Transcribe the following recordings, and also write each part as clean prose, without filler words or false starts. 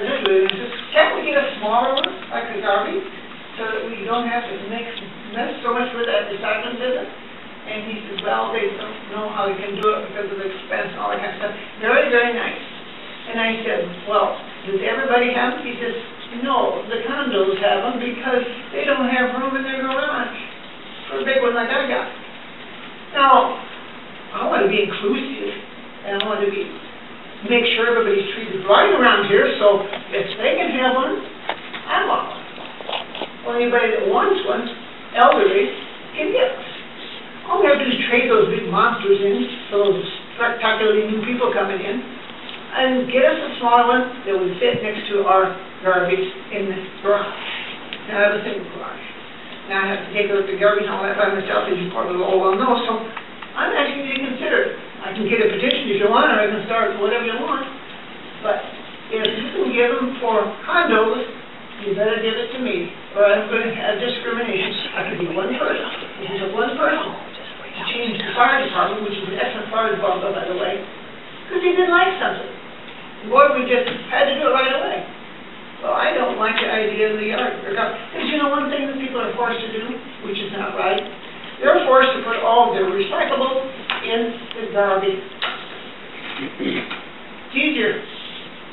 But anyway, he says, can't we get a smaller one, like a garbage, so that we don't have to mess so much with that recycling business? And he says, well, they don't know how they can do it because of the expense and all that kind of stuff. Very, very nice. And I said, well, does everybody have them? He says, no, the condos have them because they don't have room in their garage for a big one like I got. Now, I want to be inclusive, and I want to make sure everybody's treated right around here, so if they can have one, I want one. Well, anybody that wants one, elderly, can get one. All we have to do is trade those big monsters in for those spectacularly new people coming in, and get us a small one that would fit next to our garbage in the garage. Now, I have a single garage. Now, I have to take out the garbage and all that by myself, as you probably all well know, so I'm asking you to consider it. I can get a petition if you want, or I can start whatever you want, but if you can give them for condos, you better give it to me, or I'm going to have discrimination. I could be one person. If you took one person to change the fire department, which is an excellent fire department, by the way, because he didn't like something. Boy, we just had to do it right away. Well, I don't like the idea of the yard. Because you know one thing that people are forced to do, which is not right? They're forced to put all their recyclables in the garbage. It's easier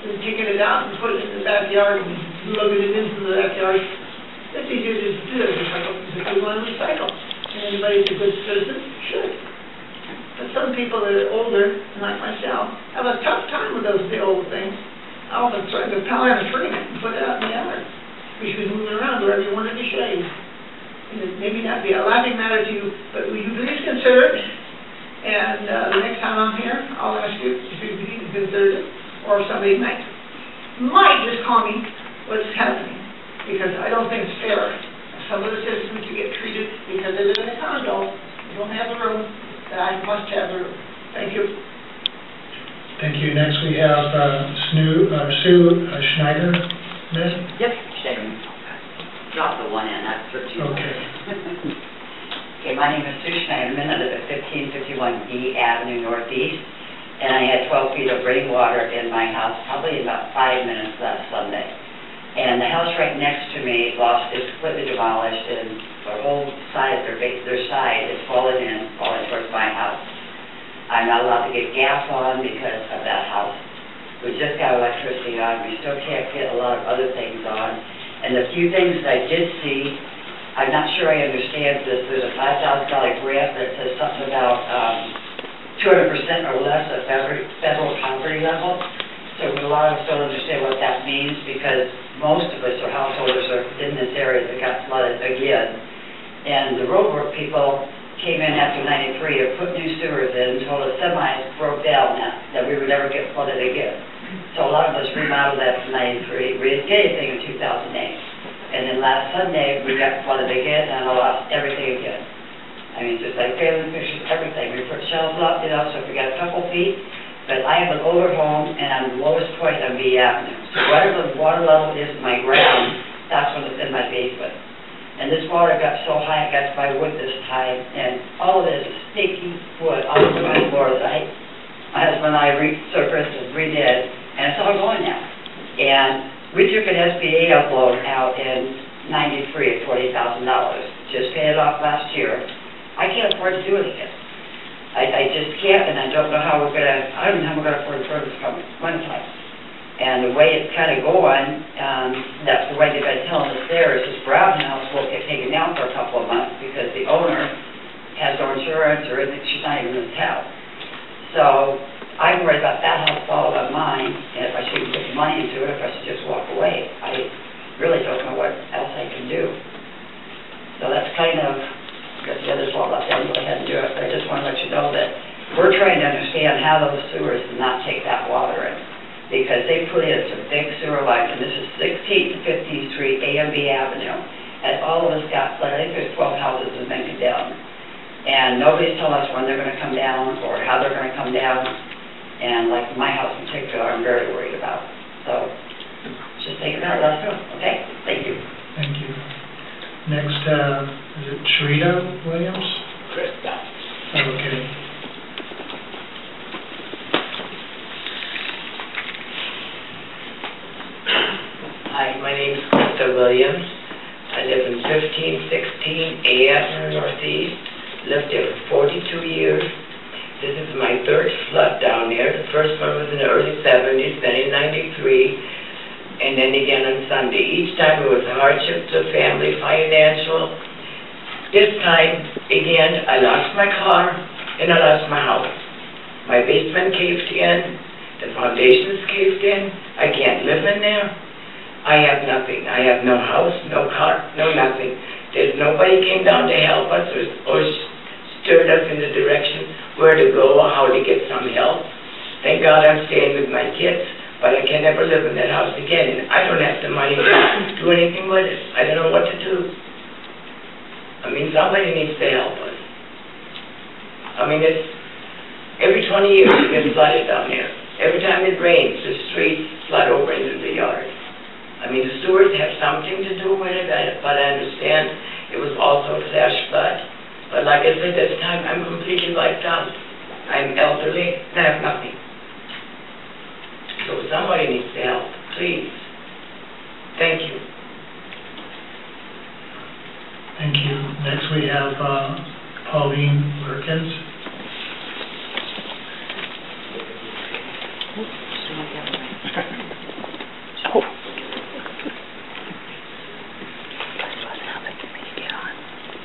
than taking it out and putting it in the backyard and lugging it into the backyard. It's easier to do that if you want to recycle. And anybody that's a good citizen should. But some people that are older, like myself, have a tough time with those big old things. I often threaten to pile in a tree and put it out in the yard. You should be moving around wherever you wanted to shave. And it maybe not be a laughing matter to you, but will you please consider it? And the next time I'm here, I'll ask you if you even consider it, or somebody might just call me what's happening, because I don't think it's fair for some of the citizens to get treated because they live in a condo, they don't have a room, that I must have a room. Thank you. Thank you. Next we have Sue Schneider. Miss? Yep, Schneider. Drop the one in, that's 13. Okay. Okay, my name is Sue Schneiderman. I live at 1551 D Avenue Northeast, and I had 12 feet of rainwater in my house, probably in about 5 minutes last Sunday. And the house right next to me is completely demolished, and the whole side, their side is falling towards my house. I'm not allowed to get gas on because of that house. We just got electricity on. We still can't get a lot of other things on. And the few things that I did see, I'm not sure I understand this. There's a $5,000 grant that says something about 200% or less of every federal poverty level. So a lot of us don't understand what that means, because most of us are householders are in this area that got flooded again. And the roadwork people came in after 93 and put new sewers in until the semis broke down that we would never get flooded again. So a lot of us remodeled that from 93. We didn't get anything in 2008. And then last Sunday, we got flooded again, and I lost everything again. I mean, just like failing fishes, everything. We put shelves up, so if we got a couple feet. But I have an older home, and I'm the lowest point on B Avenue. So whatever the water level is in my ground, that's when it's in my basement. And this water got so high, it got to my wood this time, and all of this is sticky wood all over my floor that my husband and I resurfaced and redid, and it's all going now. And we took an SBA loan out in '93 at $20,000. Just paid it off last year. I can't afford to do it again. I just can't, and I don't know how we're gonna. I don't know how we're gonna afford insurance coming one time. And the way it's kind of going, that's the way they've been telling us there, is this brown house won't get taken down for a couple of months because the owner has no insurance, or she's not even in town. So I'm worried about that house falling on mine, and if I should put money into it, if I should just walk away. I really don't know what else I can do. So that's kind of, I guess the others won't let them go ahead and do it, but I just want to let you know that we're trying to understand how those sewers did not take that water in. Because they put in some big sewer lines, and this is 16th and 15th Street, A and B Avenue, and all of us got flooded. I think there's 12 houses that have been condemned. And nobody's telling us when they're going to come down or how they're going to come down. And like my house in particular, I'm very worried about. So just take it out, let us know. Okay? Thank you. Thank you. Next, is it Sharita Williams? Krista. Okay. Hi, my name is Krista Williams. I live in 1516 A Avenue Northeast. Lived there for 42 years. This is my third flood down there. The first one was in the early 70s, then in 93, and then again on Sunday. Each time it was a hardship to the family, financial. This time, again, I lost my car and I lost my house. My basement caved in. The foundations caved in. I can't live in there. I have nothing. I have no house, no car, no nothing. There's nobody came down to help us or stirred us in the direction where to go or how to get some help. Thank God I'm staying with my kids, but I can never live in that house again, and I don't have the money to do anything with it. I don't know what to do. I mean, somebody needs to help us. I mean, it's every 20 years it gets flooded down there. Every time it rains, the streets flood over into the yard. I mean, the sewers have something to do with it, but I understand it was also a flash flood. But like I said, this time I'm completely wiped out. I'm elderly and I have nothing. So somebody needs to help, please. Thank you. Thank you. Next we have Pauline Perkins.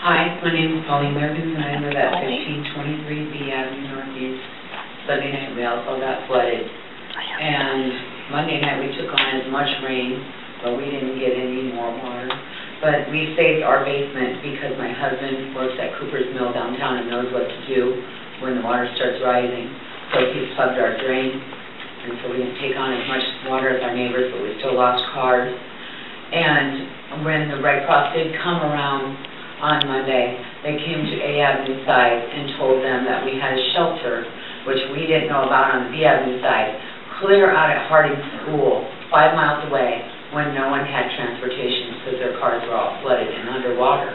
Hi, my name is Pauline Mervin, and I live at 1523 B Avenue Northeast. Sunday night, we also got flooded. And Monday night, we took on as much rain, but we didn't get any more water. But we saved our basement because my husband works at Cooper's Mill downtown and knows what to do when the water starts rising. So he plugged our drain, and so we didn't take on as much water as our neighbors, but we still lost cars. And when the Red Cross did come around on Monday, they came to A Avenue side and told them that we had a shelter, which we didn't know about on the B Avenue side, clear out at Harding School, 5 miles away, when no one had transportation because their cars were all flooded and underwater.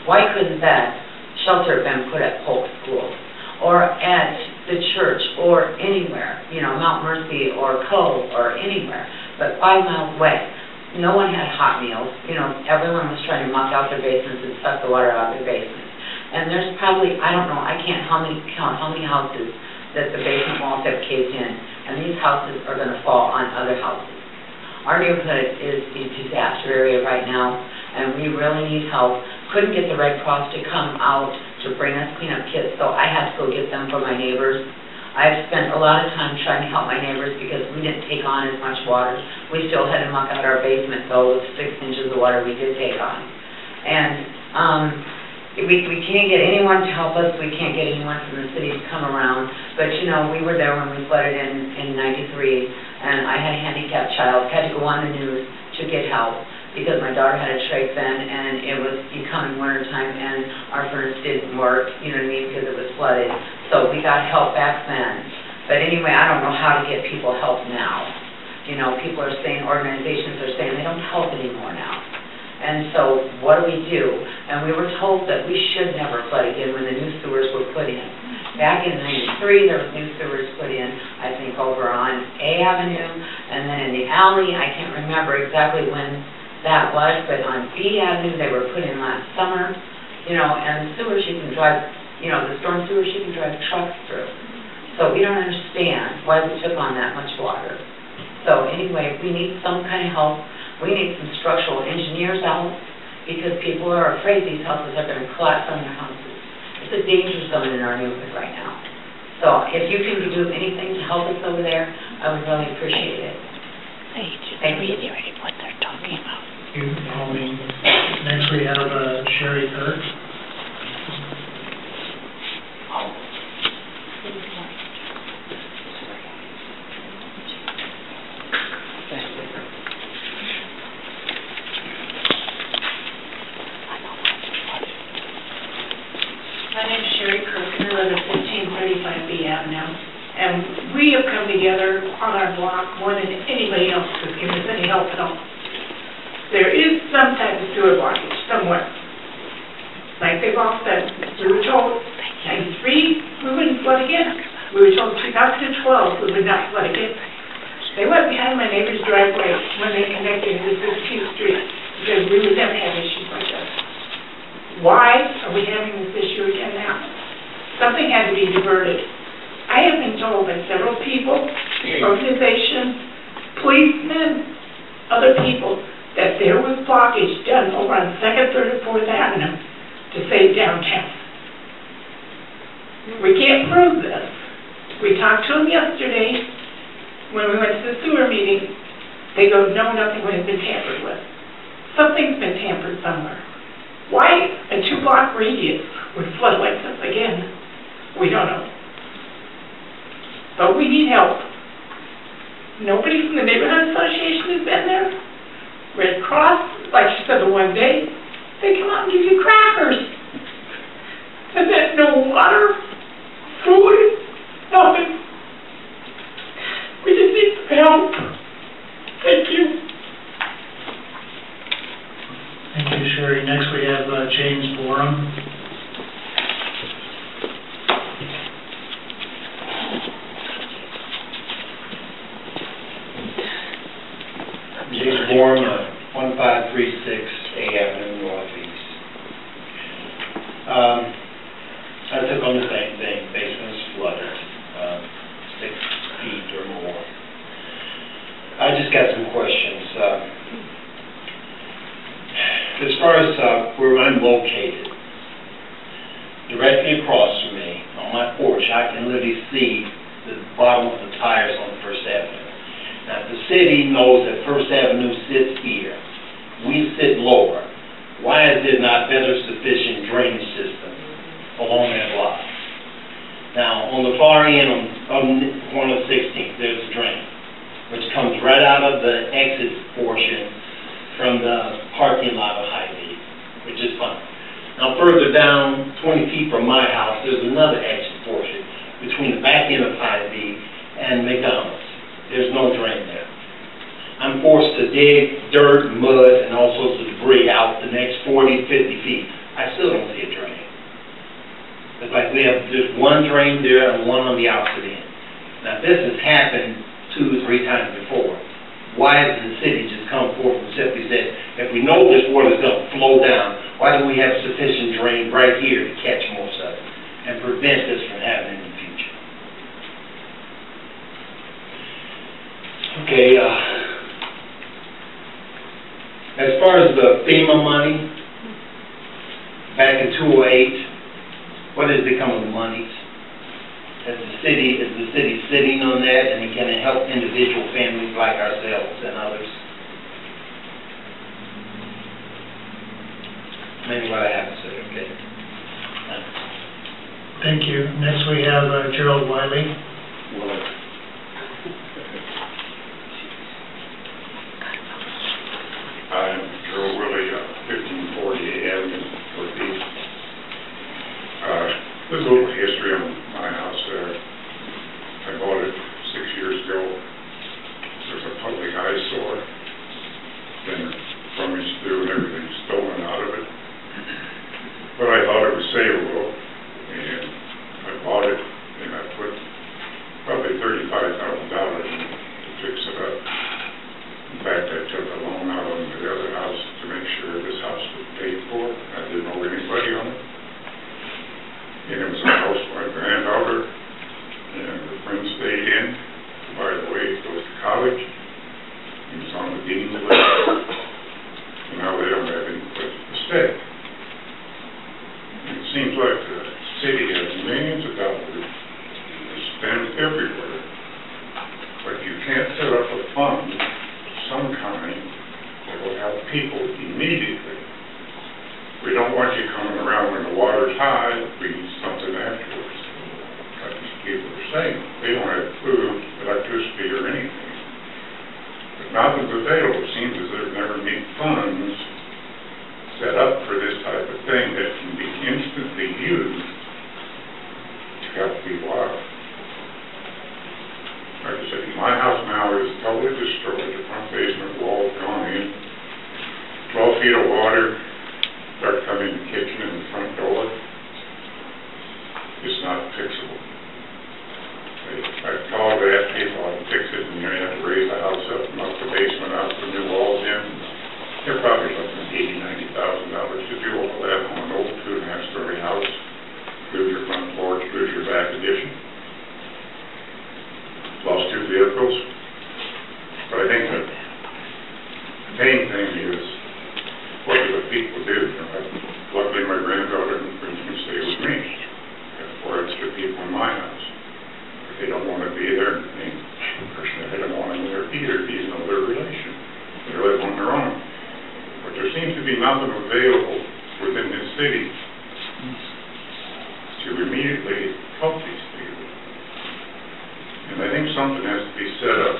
Why couldn't that shelter have been put at Polk School or at the church or anywhere, you know, Mount Mercy or Cove or anywhere, but 5 miles away? No one had hot meals. You know, everyone was trying to muck out their basements and suck the water out of their basements. And there's probably, I don't know, I can't count how many houses that the basement walls have caved in, and these houses are going to fall on other houses. Our neighborhood is a disaster area right now, and we really need help. Couldn't get the Red Cross to come out to bring us cleanup kits, so I had to go get them for my neighbors. I've spent a lot of time trying to help my neighbors because we didn't take on as much water. We still had to muck out our basement, though, with 6 inches of water we did take on. And we can't get anyone to help us. We can't get anyone from the city to come around. But, you know, we were there when we flooded in 93, and I had a handicapped child, had to go on the news to get help because my daughter had a trach vent, and it was becoming wintertime, and our furnace didn't work, you know what I mean, because it was flooded. So we got help back then. But anyway, I don't know how to get people help now. You know, people are saying, organizations are saying they don't help anymore now. And so what do? And we were told that we should never flood again when the new sewers were put in. Back in 93, there was new sewers put in, I think over on A Avenue, and then in the alley, I can't remember exactly when that was, but on B Avenue, they were put in last summer, you know, and the sewers you can drive, you know, the storm sewers you can drive trucks through. So we don't understand why we took on that much water. So anyway, we need some kind of help. We need some structural engineers out because people are afraid these houses are going to collapse on their houses. It's a danger zone in our neighborhood right now. So if you can do anything to help us over there, I would really appreciate it. They just Thank you. reiterate what they're talking about. Thank you, Pauline. Next we have Sherry Kirk. My name is Sherry Kirk, and I live at 1535 B Avenue. And we have come together on our block more than anybody else has given us any help at all. There is some type of sewer blockage somewhere. Like they've all said, we were told 93 we wouldn't flood again. We were told 2012 we would not flood again. They went behind my neighbor's driveway when they connected to 16th Street, because we would never have issues like this. Why are we having this issue again now? Something had to be diverted. I have been told by several people, organizations, policemen, other people, that there was blockage done over on 2nd, 3rd, and 4th Avenue to save downtown. We can't prove this. We talked to them yesterday when we went to the sewer meeting. They go, no, nothing has been tampered with. Something's been tampered somewhere. Why a 2-block radius would flood like this again, we don't know. But we need help. Nobody from the neighborhood association has been there. Red Cross, like she said the one day, they come out and give you crackers. And then no water, food, nothing. We just need some help. Thank you. Thank you, Sherry. Next we have James Borum. James Borum, 1536 A Avenue Northeast. I took on the same thing, basement's flooded, 6 feet or more. I just got some questions. As far as where I'm located, directly across from me, on my porch, I can literally see the bottom of the tires on First Avenue. Now, the city knows that First Avenue sits here. We sit lower. Why is there not better sufficient drainage system along that block? Now, on the far end, on corner of 16th, there's a drain, which comes right out of the exit portion from the parking lot of Hy-Vee, which is fine. Now, further down, 20 feet from my house, there's another exit portion between the back end of Hy-Vee and McDonald's. There's no drain there. I'm forced to dig dirt, mud, and all sorts of debris out the next 40, 50 feet. I still don't see a drain. It's like we have just one drain there and one on the opposite end. Now, this has happened 2 or 3 times before. Why doesn't the city just come forth and simply say, if we know this water is going to flow down, why don't we have sufficient drain right here to catch most of it and prevent this from happening in the future? Okay, as far as the FEMA money, back in 2008, what has become of the monies? Is the city sitting on that, and it can help individual families like ourselves and others? Maybe what I have to say, okay? Thank you. Next we have Gerald Wiley. I'm Gerald Willie, 1540 Avenue, Northeast. There's a little history on my house there. I bought it 6 years ago. There's a public eyesore. Been rummaged through and everything stolen out of it. But I thought it was savable, and I bought it, and I put probably $35,000 in it to fix it up. In fact, I took a loan out on the other house to make sure this house was paid for. I didn't owe anybody on it. And it was a house for my granddaughter, and her friend stayed in. By the way, he goes to college. He was on the dean's list. And now they don't have any place to stay. And it seems like the city has millions of dollars to spend everywhere, but you can't set up a fund some kind that will help people immediately. We don't want you coming around when the water's high, we need something afterwards. Like these people are saying, they don't have food, electricity, or anything. But now that it's available, it seems as there's never been funds set up for this type of thing that can be instantly used to help people out. Like I said, my house now is totally destroyed. The front basement wall's gone in. 12 feet of water start coming in the kitchen and the front door. It's not fixable. I called, they asked me if I would fix it, and you have to raise a nothing available within this city to immediately help these people. And I think something has to be set up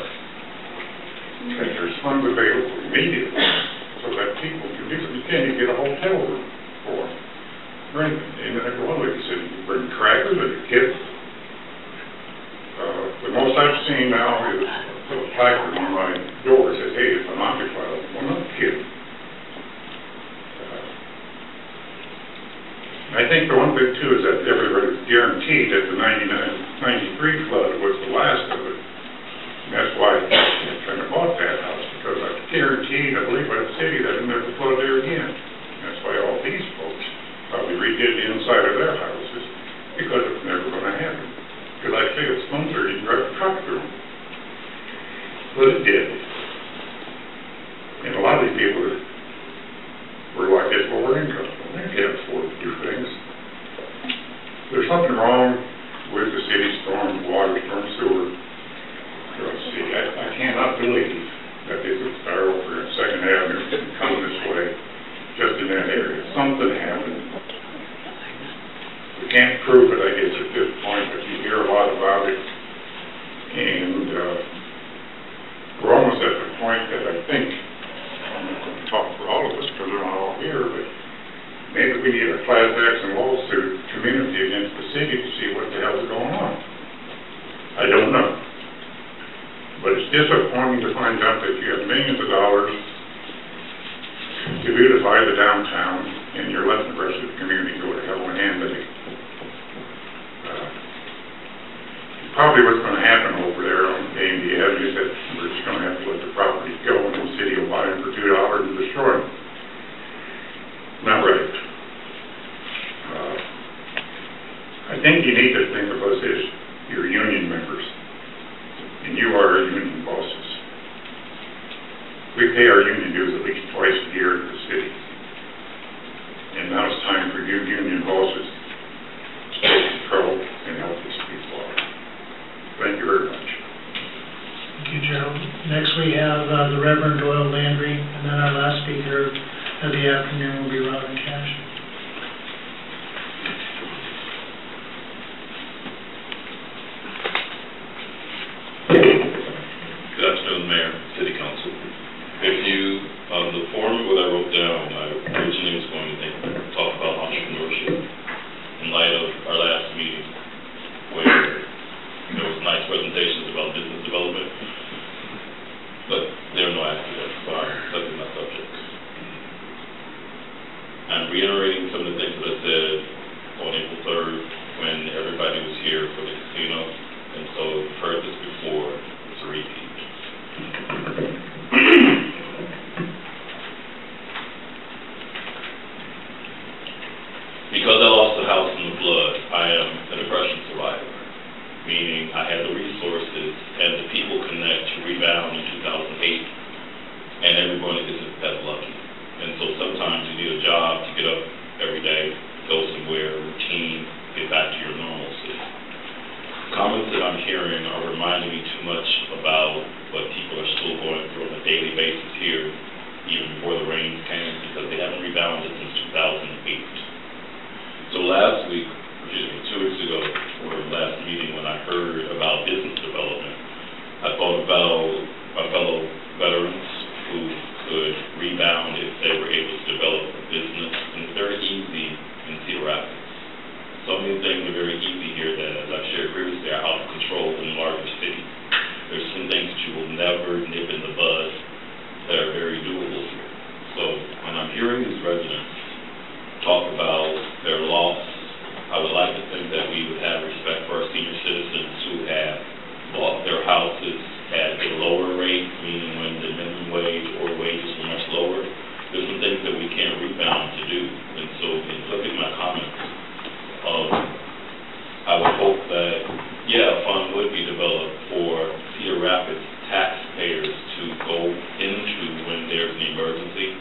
that there's funds available immediately so that people can do it. You can't even get a hotel room for them. Or anything. And like one lady said, you bring crackers or the kids. The most I've seen now is a placard on my door that says, hey, it's unoccupied. Well, not kidding. I think the one thing too is that everybody's guaranteed that the 93 flood was the last of it. And that's why I kind of bought that house, because I guaranteed, I believe by the city, that it'll never flood there again. And that's why all these folks probably redid the inside of their houses, because it's never going to happen. Because I say it's smoother, you can drive a truck through them. But it did. And a lot of these people were like this lower income. They can't afford to do things. There's something wrong with the city storm, water, storm, sewer. See, I cannot believe that this would start over in 2nd Avenue and come this way, just in that area. Something happened. We can't prove it, I guess, at this point, but you hear a lot about it. And we're almost at the point that I think, I'm not going to talk for all of us because they're not all here, but maybe we need a class action lawsuit community against the city to see what the hell is going on. I don't know. But it's disappointing to find out that you have millions of dollars to beautify the downtown and you're letting the rest of the community go to hell in a handbag. Probably what's going to happen over there on A&D Avenue is that we're just going to have to let the properties go and the city will buy them for $2 and destroy them. Not right. I think you need to think of us as your union members. And you are our union bosses. We pay our union dues at least twice a year to the city. And now it's time for you union bosses to take control and help these people out. Thank you very much. Thank you, Gerald. Next we have the Reverend Doyle Landry, and then our last speaker of the afternoon will be Robin Cash. Good afternoon, Mayor, City Council. If you, the form what I wrote down, I originally was going to talk about entrepreneurship in light of our last meeting, where there was nice presentations about business development, but there are no accidents, so I'm stuck in my subjects. I'm reiterating some of the things that I said on April 3rd when everybody was here for the casino, and so you've heard this before. It's a repeat. Because I lost the house in the flood, I am a depression survivor, meaning I had the resources and the people connect to rebound in 2008, and everybody isn't that lucky. And so sometimes you need a job to get up every day, go somewhere, routine, get back to your normalcy. Comments that I'm hearing are reminding me too much about what people are still going through on a daily basis here, even before the rains came, because they haven't rebounded since 2008. So last week, 2 weeks ago, or last meeting when I heard about business development, I thought about my fellow veterans who could rebound if they were able to develop a business, and it's very easy in Cedar Rapids. So many things are very easy here that, as I've shared previously, are out of control in larger cities. There's some things that you will never nip in the bud that are very doable here. So when I'm hearing these residents talk about their loss, I would like to think that we would have respect for our senior citizens who have bought their houses at a lower rate, meaning when the minimum wage or wages were much lower. There's some things that we can't rebound to do. And so in flipping my comments, I would hope that, a fund would be developed for Cedar Rapids taxpayers to go into when there's an emergency,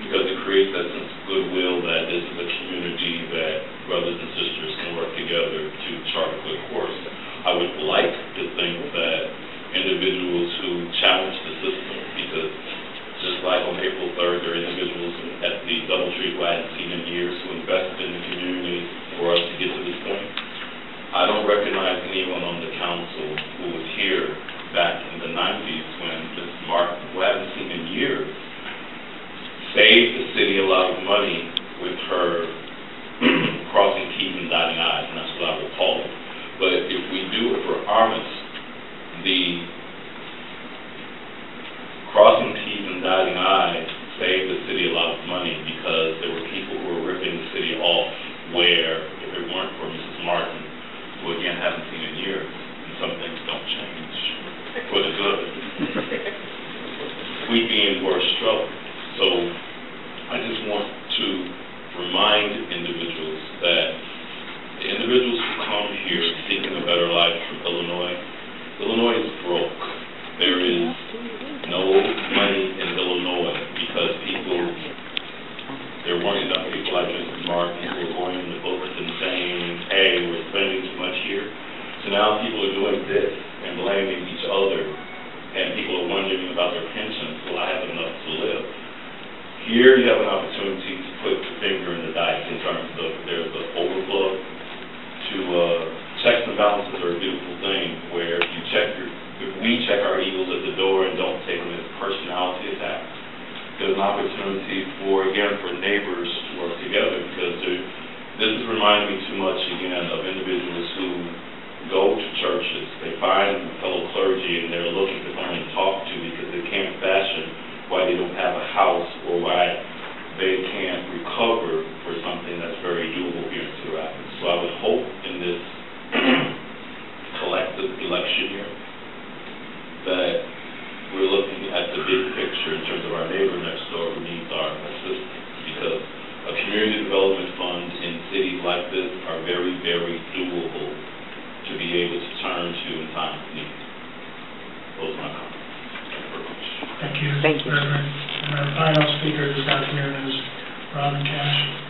because it creates that sense of goodwill that this is a community that brothers and sisters can work together to chart a good course. I would like to think that individuals who challenge the system, because just like on April 3rd, there are individuals at the double a lot of money with her crossing T's and dotting I's, and that's what I would call it. But if we do it for Armis, the crossing T's and dotting I's saved the city a lot of money because there were people who were ripping the city off where, if it weren't for Mrs. Martin, who again haven't seen in years, and some things don't change for the good, we'd be in worse trouble. So I just want to remind individuals that the individuals who come here seeking a better life from Illinois is broke. There is no money in Illinois because there weren't enough people like Mrs. Martin who were going in the books and saying, hey, we're spending too much here. So now people are doing this and blaming each other, and people are wondering about their pensions. Well, I have enough to live. Here you have an opportunity to put the finger in the dike in terms of there's the overflow to checks and balances are a beautiful thing where if we check our egos at the door and don't take them as personality attacks, there's an opportunity for neighbors to work together because this is reminding me too much again of individuals who go to churches, they find a fellow clergy and they're looking for someone to talk to because they can't fashion why they don't have a house or why they can't recover for something that's very doable here in Cedar Rapids. So I would hope in this collective election year that we're looking at the big picture in terms of our neighbor next door who needs our assistance, because a community development fund in cities like this are very, very doable to be able to turn to in time of need. Those are my comments. Thank you very much. Thank you. Thank you. Reverend. And our final speaker this afternoon is Robin Cash.